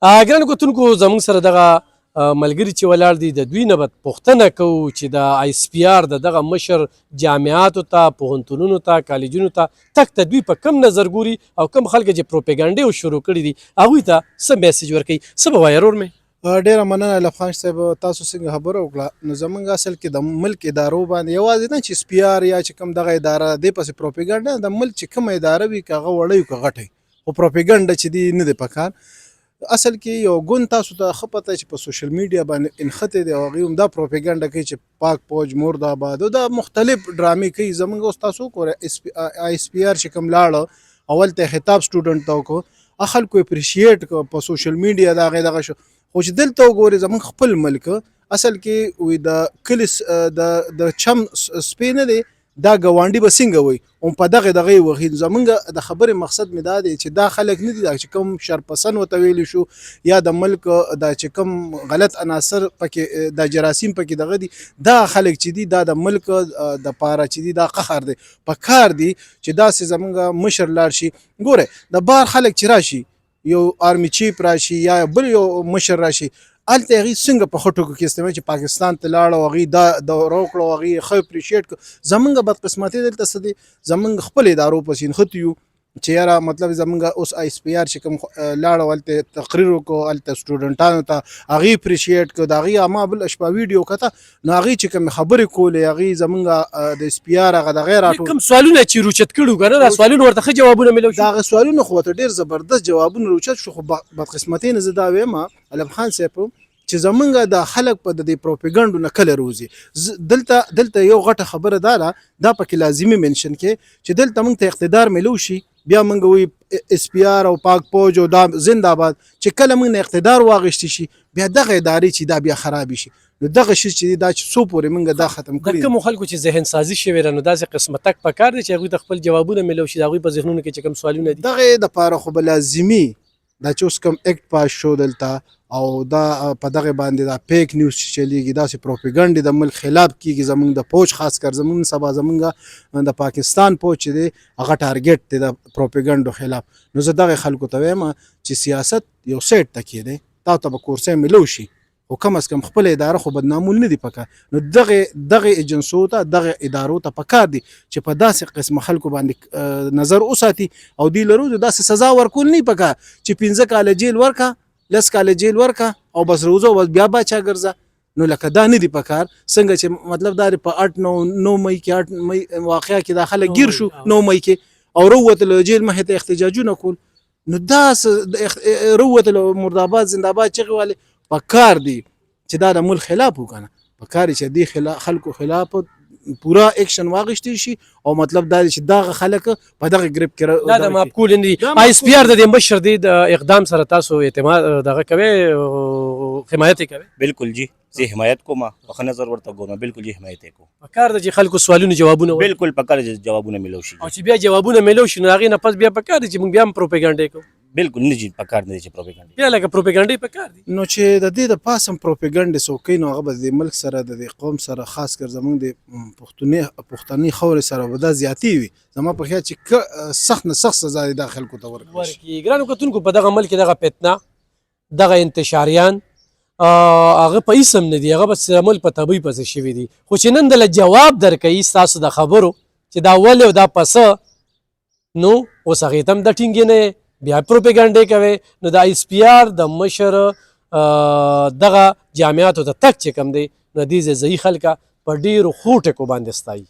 ګرانو کتونکو زموږ سره دغه ملګري چې ولاړ دي د دوی نه به پوښتنه کوو چې د آی اس پی آر د دغه مشر جامعاتو ته پوهنتونونو ته کالجونو ته تګ ته دوی په کم نظر ګوري او کم خلک چې پروپیګنډې شروع کړي دي هغوی ته څه میسیج ورکوي څه به وایې ورور مې ډیره مننه الف خان صاحب تاسو څنګه خبره وکړه نو زمونږ اصل کې د ملک ادارو باندې یوازې نه چې اس پی آر یا چې کوم دغه اداره دی پسې پروپیګنډه د ملک چې کومه اداره وي که هغه وړی که غټی خو پروپیګنډه چې دی نه دی پکار اصل کې یو ګوند تاسو ته ښه پته چې په سوشل میډیا باندې انختی دی او هغوی هم دا پروپیګنډه کوي چې پاک فوج مرد دا مختلف ډرامې کوي زمونږ اوس تاسو وګورئ آی اس پی آر چې کوم لاړه اول ته خطاب سټوډنټ ته وکړو خلکو اپریشیټ کړه په سوشل میډیا د هغې دغه شو خو چې دلته وګورئ زمونږ خپل ملک اصل کې وي د کلي د چم سپی نه دی دا ګاونډي به څنګه وي او په دغه وخت زمونږ د خبرې مقصد مې دا دی چې دا خلک نه دي دا چې کوم شرپسند ورته ویلی شو یا د ملک دا چې کوم غلط عناصر پکې د جراثیم پکې دغه دي دا خلک چې دي دا د ملک د پاره چې دي دا قهر دی په کار دی چې داسې زمونږ مشر لاړ شي ګوره د بار خلک چې راشي یو آرمی چیف راشي یا بل یو مشر راشي هلته هغوی څنګه په خټو کې استعمال چې پاکستان ته لاړ او هغوی دا دوره وکړه او هغوی ښه اپریشیټ کړه زمونږ بدقسمتي دلته څه دی زمونږ خپل ادارو پسې نښتي یو چې یاره مطلب زمونږ اوس آی اس پی آر چې کوم لاړه هلته تقریر وکړو هلته سټوډنټانو ته هغوی اپریشیټ کړه د هغوی ما بل شپه ویډیو کته نو هغوی چې کومې خبرې کولې هغوی زمونږ د اس پی آر هغه دغې راټول کوم سوالونه چې روچت کړي که نه دا سوالونه ورته ښه جوابونه میلو د هغه سوالونه خو ورته ډېر زبردست جوابونه روچت شو خو بدقسمتي نه زه دا وایم علم خان صاحب چې زمونږ د خلک په د پروپیګنډو نه کله روزي دلته یو غټه خبره دا پکې لازمي منشن کې چې دلته موږ ته اقتدار میلو شي بیا موږ وی اس پی آر او پاک فوج او دا زنده‌باد چې کله موږ نه اقتدار واغشتي شي بیا دغه ادارې چې دا بیا خراب شي نو دغه شی چې دا چې څو پورې موږ دا ختم کړی د کومو خلکو چې ذهن سازي شوې ده نو داسې قسمه تک پکار دی چې هغوی ته خپل جوابونه میلو شي د هغوی په ذهنونو کې چې کوم سوالونه دي دغه دپاره خو به لازمي دا چې اوس کوم اکټ پاس شو دلته او دا په دغه باندې دا فیک نیوز چې چلیږي داسې پروپیګنډې د ملک خلاف کیږي زمونږ د فوج خاص کر زمونږ سبا زمونږ د پاکستان فوج چې دی هغه ټارګټ دی د پروپیګنډو خلاف نو زه دغه خلکو ته وایم چې سیاست یو سیټ تکیه دی تا ته به کورسۍ میلو شي خو کم از کم خپل اداره خو بدنامول نه دي پکار نو دغه ایجنسو ته دغه ادارو ته پکار دي چې په داسې قسمه خلکو باندې نظر وساتي او دوی له روزو داسې سزا ورکول نه پکار چې 15 کاله جیل ورکا 10 کاله جیل ورکا او بس روزو بیا باچا ګرځه نو لکه دا نه دي پکار څنګه چې مطلب دا په 8 9 مئی کې 8 مئی واقعیا کې دا خلک گیر شو 9 مئی کې او روته جیل مخې ته احتجاجونه کول نو دا روته مرداباد زنده‌باد چغې والے پکار دی چې دا د ملک خلاف وکنه پکار چې دی خلکو خلاف پورا اکشن واغشتي شي او مطلب دا چې دا خلک په دغه گروپ کې دا د معقول نه دي آی اس پی آر د مشر دی د اقدام سره تاسو اعتماد دغه کوي حمایت کوي بالکل جی زه حمایت کوم په نظر ورته کوم بالکل جی حمایت کوم پکار د خلکو سوالونه جوابونه بالکل پکار جوابونه ملو شي او چې بیا جوابونه ملو شي نو هغه نه پس بیا پکار دي چې موږ بیا هم پروپاګاندا کوو بالکل نه جی پکار نه چې پروپاګاندا بیا لکه پروپاګاندا پکار دي نو چې د دې د پاسم پروپاګاندا سوکې نو هغه د ملک سره د قوم سره خاص کر زمونږ د پښتني خور سره ودا زیاتی وي زما په خیال چې سخت نه سخت سزا د خلکو ته ورکړي ګرانو کتونکو په دغه ملک دغه فتنه دغه انتشاریان هغه په اسم نه دی هغه بس عمل په طبي پسې شوی دی خو چې نن دله جواب درکوي ستاسو د خبرو چې دا ولې او دا پسه نو اوس هغې ته هم د ټینګې نه بیا پروپاګانډې کوي نو د آی اس پی آر د مشر دغه جامعاتو ته تک چې کوم دی نو دې ځایي خلکه په ډېرو ښو ټکو باندې ستایي